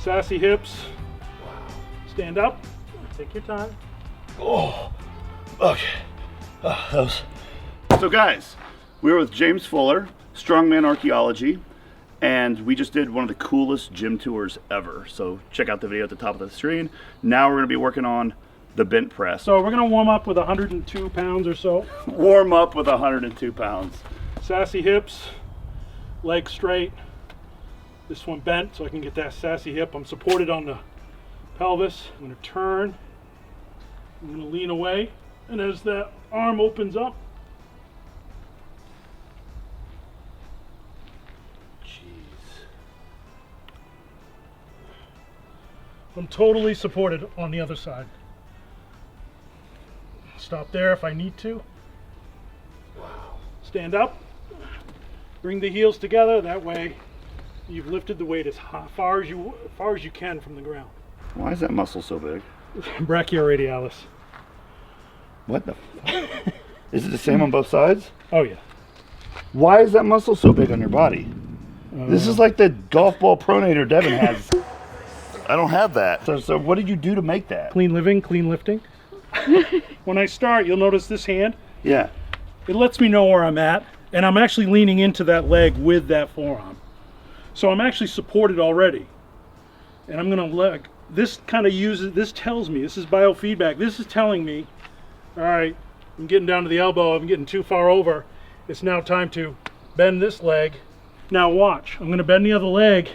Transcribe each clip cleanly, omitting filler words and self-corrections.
Sassy hips. Stand up. Take your time. Oh, okay. So guys, we were with James Fuller, Strongman Archaeology, and we just did one of the coolest gym tours ever. So check out the video at the top of the screen. Now we're gonna be working on the bent press. So we're gonna warm up with 102 pounds or so. Warm up with 102 pounds. Sassy hips, legs straight. This one bent so I can get that sassy hip. I'm supported on the pelvis. I'm gonna turn. I'm gonna lean away. And as that arm opens up, I'm totally supported on the other side. Stop there if I need to. Wow. Stand up. Bring the heels together. That way, you've lifted the weight as far as you can from the ground. Why is that muscle so big? Brachioradialis. What the? Is it the same on both sides? Oh yeah. Why is that muscle so big on your body? This is like the golf ball pronator Devin has. I don't have that. So what did you do to make that? Clean living, clean lifting. When I start, you'll notice this hand. Yeah. It lets me know where I'm at, and I'm actually leaning into that leg with that forearm. So I'm actually supported already. And I'm gonna this kind of uses, this tells me, this is biofeedback. This is telling me, all right, I'm getting down to the elbow, I'm getting too far over. It's now time to bend this leg. Now watch, I'm gonna bend the other leg,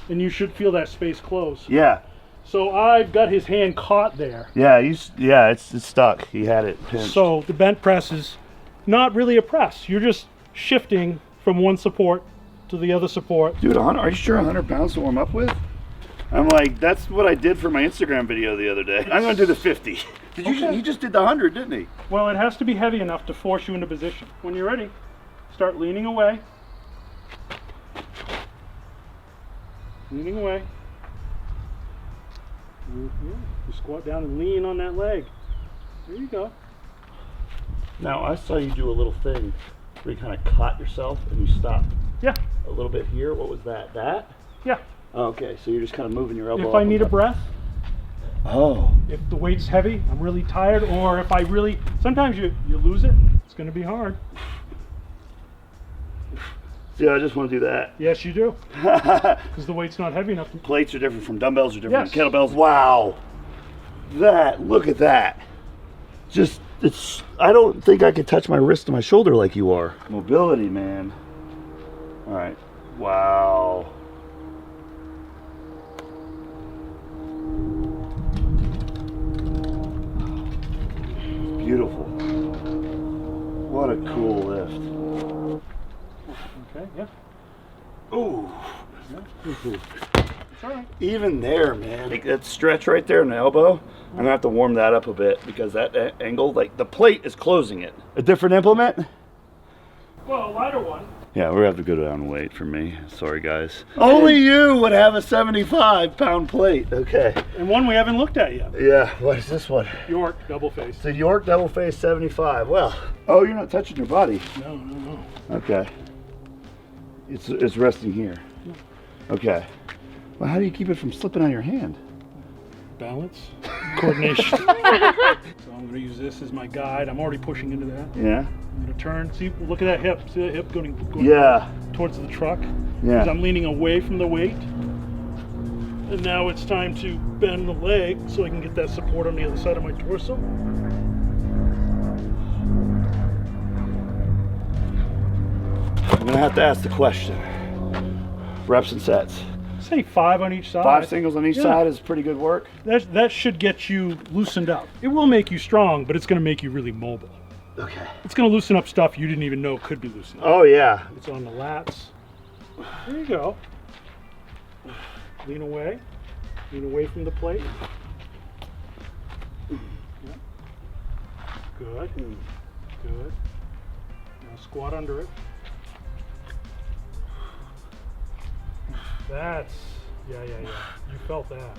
and you should feel that space close. Yeah. So I've got his hand caught there. Yeah, it's stuck. He had it pinched. So the bent press is not really a press. You're just shifting from one support to the other support. Dude, are you sure 100 pounds to warm up with? I'm like, that's what I did for my Instagram video the other day. I'm gonna do the 50. He just did the 100, didn't he? Well, it has to be heavy enough to force you into position. When you're ready, start leaning away. Leaning away. You squat down and lean on that leg. There you go. Now, I saw you do a little thing where you kind of caught yourself and you stopped. Yeah. A little bit here. What was that? That? Yeah. Okay, so you're just kind of moving your elbow. If I need a breath. Oh. If the weight's heavy, I'm really tired, or if I really, sometimes you lose it. It's going to be hard. See, I just want to do that. Yes, you do. Because the weight's not heavy enough. Plates are different from dumbbells, are different from Yes. kettlebells. Wow. Look at that. I don't think I could touch my wrist to my shoulder like you are. Mobility, man. All right. Wow. Beautiful. What a cool lift. Okay, yeah. Ooh. It's all right. Even there, man. Like that stretch right there in the elbow, I'm gonna have to warm that up a bit because that angle, like the plate is closing it. A different implement? Well, a lighter one. Yeah, we're gonna have to go down and wait for me. Sorry, guys. Only you would have a 75-pound plate. Okay. And one we haven't looked at yet. Yeah, what is this one? York double face. The York double face 75. Well, oh, you're not touching your body. No. Okay. It's resting here. Okay. Well, how do you keep it from slipping on your hand? Balance, coordination. So I'm going to use this as my guide. I'm already pushing into that. Yeah. I'm going to turn. See, look at that hip. See that hip going Yeah. towards the truck? Yeah. Because I'm leaning away from the weight. And now it's time to bend the leg so I can get that support on the other side of my torso. I'm gonna have to ask the question. Reps and sets. Say 5 on each side. 5 singles on each side is pretty good work. That should get you loosened up. It will make you strong, but it's going to make you really mobile. Okay. It's going to loosen up stuff you didn't even know could be loosened up. Oh yeah. It's on the lats. There you go. Lean away. Lean away from the plate. Yep. Good. Good. Now squat under it. That's, yeah. You felt that.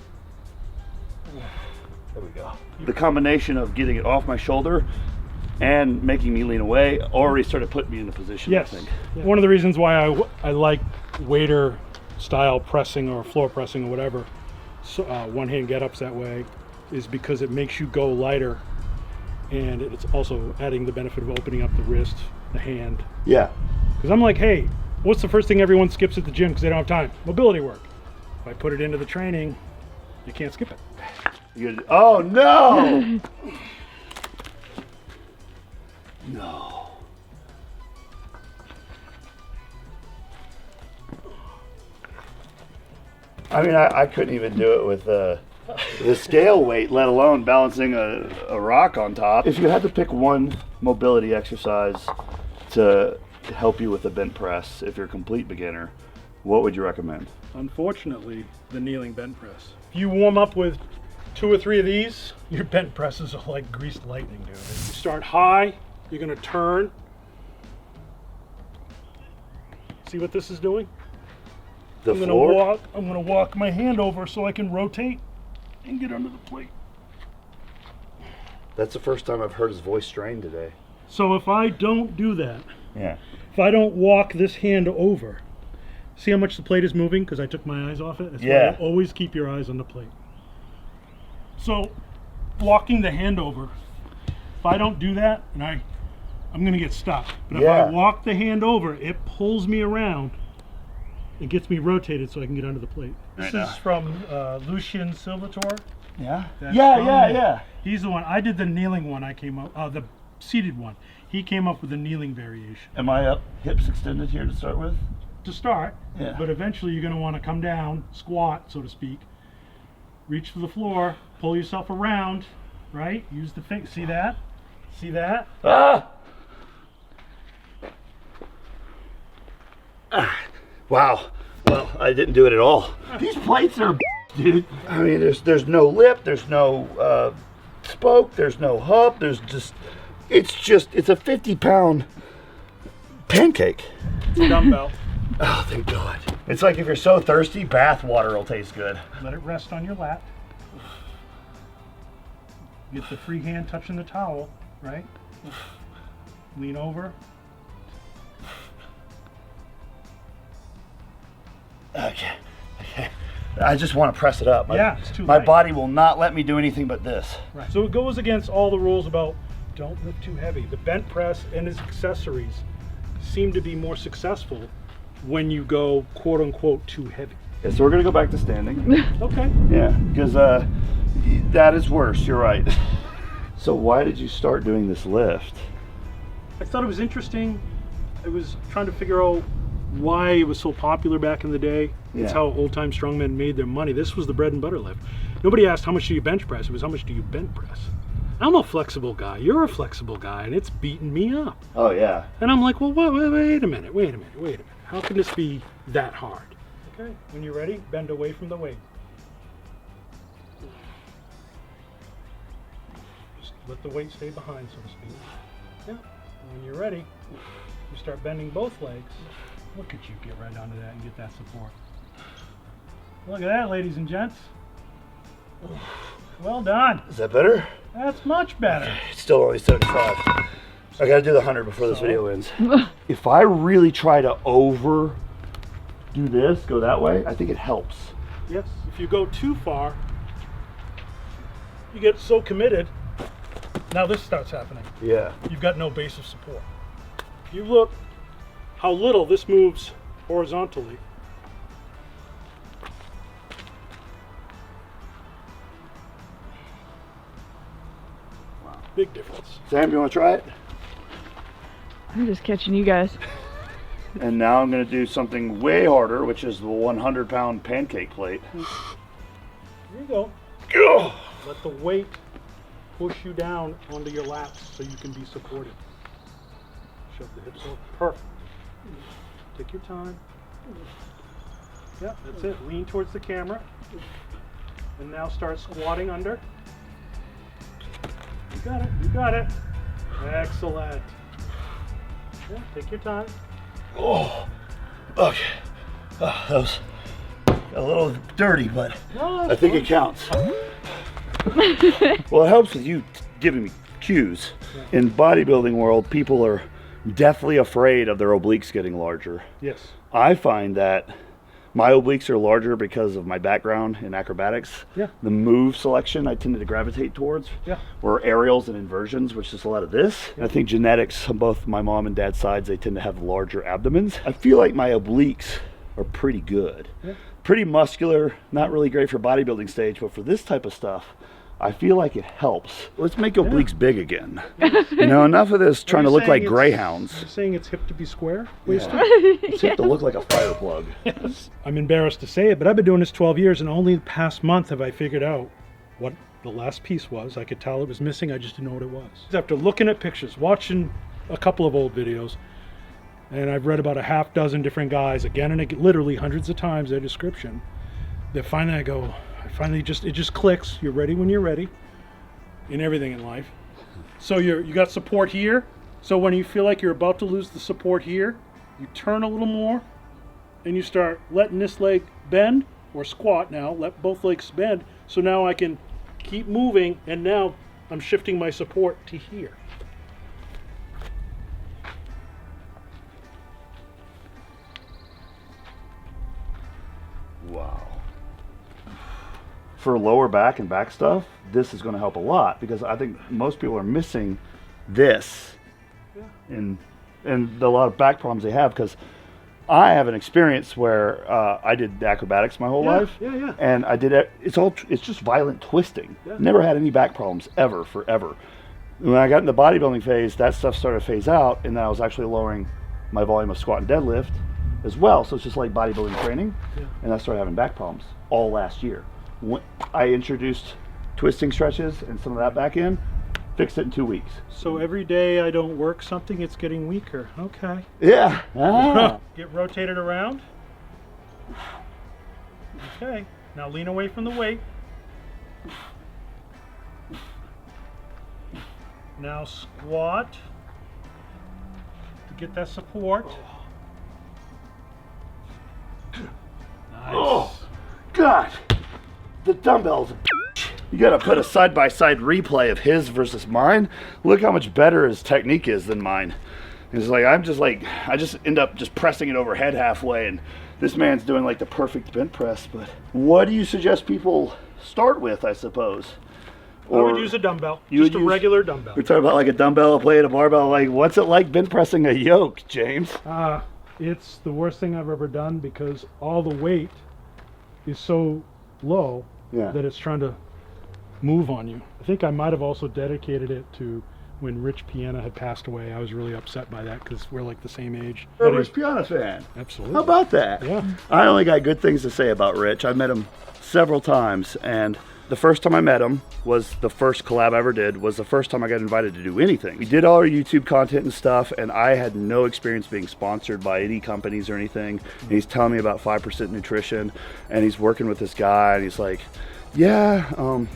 There we go. The combination of getting it off my shoulder and making me lean away already started putting me in the position, Yes. I think. Yeah. One of the reasons why I like waiter style pressing or floor pressing or whatever one-hand get-ups that way is because it makes you go lighter, and it's also adding the benefit of opening up the wrist, the hand. Yeah. Because I'm like, hey, what's the first thing everyone skips at the gym because they don't have time? Mobility work. If I put it into the training, you can't skip it. Oh no! No. I mean, I couldn't even do it with the scale weight, let alone balancing a rock on top. If you had to pick one mobility exercise to help you with the bent press, if you're a complete beginner, what would you recommend? Unfortunately, the kneeling bent press. If you warm up with 2 or 3 of these, your bent presses are like greased lightning, dude. You start high, you're gonna turn. See what this is doing? I'm gonna walk my hand over so I can rotate and get under the plate. That's the first time I've heard his voice strain today. So if I don't do that, Yeah. if I don't walk this hand over, see how much the plate is moving because I took my eyes off it? That's Yeah. why always keep your eyes on the plate. So walking the hand over, if I don't do that, and I'm gonna get stuck. But if I walk the hand over, it pulls me around. It gets me rotated so I can get under the plate. This is from Lucien Silvator. Yeah? That's Yeah. He's the one. I did the kneeling one. I came up, the seated one. He came up with the kneeling variation. Am I up hips extended here to start with? To start, Yeah. but eventually you're going to want to come down, squat, so to speak, reach for the floor, pull yourself around, right? Use the finger. See that? See that? Ah! Wow. Well, I didn't do it at all. These plates are, dude. I mean, there's no lip, there's no spoke, there's no hub, it's a 50-pound pancake. It's a dumbbell. Oh, thank God. It's like if you're so thirsty, bath water will taste good. Let it rest on your lap. Get the free hand touching the towel, right? Lean over. Okay. I just want to press it up. Yeah, it's too My light. body will not let me do anything but this. Right. So it goes against all the rules about don't lift too heavy. The bent press and its accessories seem to be more successful when you go quote unquote too heavy. Okay, so we're gonna go back to standing. Okay. Yeah, because that is worse. You're right. So why did you start doing this lift? I thought it was interesting. I was trying to figure out why it was so popular back in the day. It's how old-time strongmen made their money. This was the bread and butter lift. Nobody asked how much do you bench press. It was how much do you bent press. I'm a flexible guy. You're a flexible guy, and it's beating me up. Oh yeah. And I'm like, well, wait a minute. How can this be that hard? Okay, when you're ready, bend away from the weight. Just let the weight stay behind, so to speak. Yeah, when you're ready, you start bending both legs. Look at you get right onto that and get that support. Look at that, ladies and gents. Well done. Is that better? That's much better. It's still only 75. I gotta do the 100 before this video ends. If I really try to do this, go that way, I think it helps. Yes, if you go too far, you get so committed, now this starts happening. Yeah. You've got no base of support. If you look how little this moves horizontally, wow, big difference. Sam, you wanna try it? I'm just catching you guys. And now I'm gonna do something way harder, which is the 100-pound pancake plate. Here you go. Ugh. Let the weight push you down onto your laps so you can be supported. Shove the hips over. Perfect. Take your time. Yep, that's it. Lean towards the camera. And now start squatting under. You got it. You got it. Excellent. Yeah, take your time. Oh, okay. That was a little dirty, but No, I think it counts. Well, it helps with you giving me cues. In bodybuilding world, people are deathly afraid of their obliques getting larger. Yes. I find that My obliques are larger because of my background in acrobatics. Yeah. The move selection I tended to gravitate towards Yeah. were aerials and inversions, which is a lot of this. Yeah. I think genetics on both my mom and dad's sides, they tend to have larger abdomens. I feel like my obliques are pretty good. Yeah. Pretty muscular, not really great for bodybuilding stage, but for this type of stuff, I feel like it helps. Let's make obliques big again. You know, enough of this trying to look like greyhounds. You're saying it's hip to be square? Waisted? It's hip to look like a fire plug. Yes. I'm embarrassed to say it, but I've been doing this 12 years, and only the past month have I figured out what the last piece was. I could tell it was missing, I just didn't know what it was. After looking at pictures, watching a couple of old videos, and I've read about a half dozen different guys, again and again, literally hundreds of times, their description, that finally it just clicks. You're ready when you're ready in everything in life. So you got support here. So when you feel like you're about to lose the support here, you turn a little more and you start letting this leg bend, or squat now, let both legs bend. So now I can keep moving, and now I'm shifting my support to here. Wow. For lower back and back stuff, this is going to help a lot, because I think most people are missing this in a lot of back problems they have, because I have an experience where I did acrobatics my whole life, and I did it. It's just violent twisting. Never had any back problems forever. When I got in the bodybuilding phase, that stuff started to phase out, and then I was actually lowering my volume of squat and deadlift as well. So it's just like bodybuilding training, and I started having back problems all last year. When I introduced twisting stretches and some of that back in, fixed it in 2 weeks. So every day I don't work something, it's getting weaker. Okay. Yeah. Ah. Get rotated around. Okay. Now lean away from the weight. Now squat to get that support. Nice. Oh, God. The dumbbells. You gotta put a side-by-side replay of his versus mine. Look how much better his technique is than mine. It's like I just end up just pressing it overhead halfway, and this man's doing like the perfect bench press. But what do you suggest people start with, I suppose? I would use a dumbbell, just a regular dumbbell. We're talking about like a dumbbell, a plate, a barbell. Like, what's it like bench pressing a yoke, James? It's the worst thing I've ever done, because all the weight is so low that it's trying to move on you. I think I might have also dedicated it to when Rich Piana had passed away. I was really upset by that, because we're like the same age. You're a Rich Piana fan. Absolutely. How about that? Yeah. I only got good things to say about Rich. I've met him several times, and the first time I met him was the first collab I ever did, was the first time I got invited to do anything. We did all our YouTube content and stuff, and I had no experience being sponsored by any companies or anything. And he's telling me about 5% nutrition, and he's working with this guy, and he's like,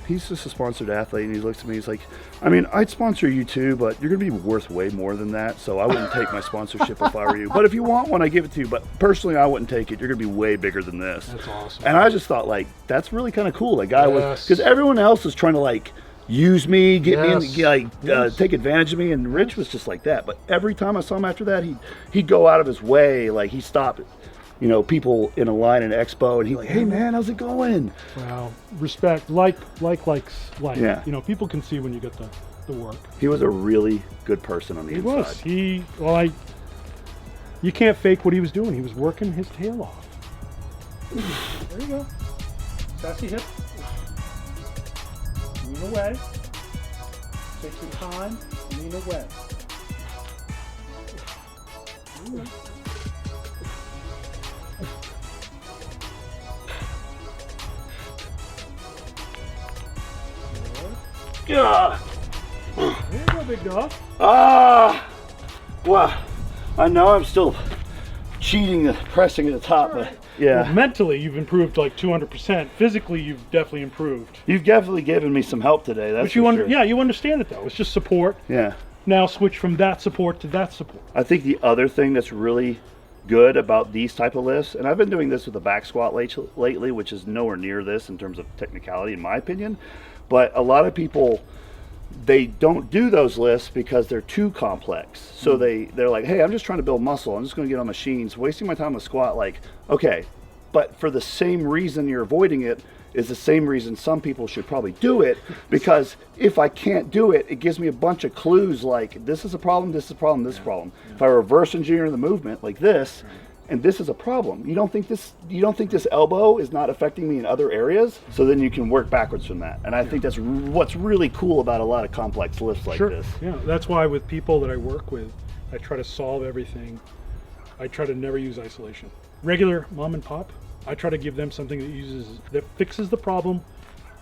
he's just a sponsored athlete. And he looks at me, he's like, I mean, I'd sponsor you too, but you're gonna be worth way more than that, so I wouldn't take my sponsorship if I were you. But if you want one, I give it to you, but personally I wouldn't take it. You're gonna be way bigger than this. That's awesome. And I just thought, like, that's really kind of cool. That guy was, because everyone else was trying to like use me, get me in, take advantage of me, and Rich was just like that. But every time I saw him after that, he'd go out of his way, like he stopped, people in a line in Expo, and he's like, hey man, how's it going? Wow. Respect, like. Yeah. People can see when you get the work. He was a really good person on the inside. He was. You can't fake what he was doing. He was working his tail off. There you go. Sassy hip. Lean away. Take some time. Lean away. Yeah. There you go, big dog. Well, I know I'm still cheating the pressing at the top, but yeah. Well, mentally, you've improved like 200%. Physically, you've definitely improved. You've definitely given me some help today. That's But sure. Yeah, you understand it though. It's just support. Yeah. Now switch from that support to that support. I think the other thing that's really good about these type of lifts, and I've been doing this with the back squat lately, which is nowhere near this in terms of technicality, in my opinion. But a lot of people, they don't do those lifts because they're too complex. So they're like, hey, I'm just trying to build muscle. I'm just going to get on machines, wasting my time with squat. Like, okay, but for the same reason you're avoiding it is the same reason some people should probably do it, because if I can't do it, it gives me a bunch of clues like this is a problem, this is a problem, this is a problem. If I reverse engineer the movement like this, and this is a problem, you don't think this elbow is not affecting me in other areas, so then you can work backwards from that. And I think that's what's really cool about a lot of complex lifts like this. Yeah, that's why with people that I work with, I try to solve everything. I try to never use isolation. Regular mom and pop, I try to give them something that fixes the problem,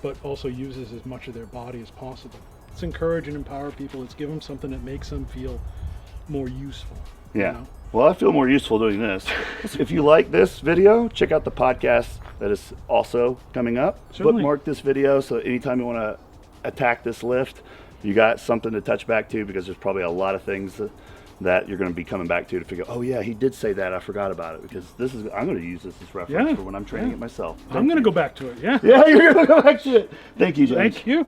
but also uses as much of their body as possible. Let's encourage and empower people. Let's give them something that makes them feel more useful. Yeah. You know? Well, I feel more useful doing this. If you like this video, check out the podcast that is also coming up. Certainly. Bookmark this video so anytime you want to attack this lift, you got something to touch back to, because there's probably a lot of things that you're going to be coming back to figure, oh yeah, he did say that, I forgot about it, because I'm going to use this as reference for when I'm training it myself. I'm going to go back to it. Yeah. Yeah, you're going to go back to it. Thank you, James. Thank you.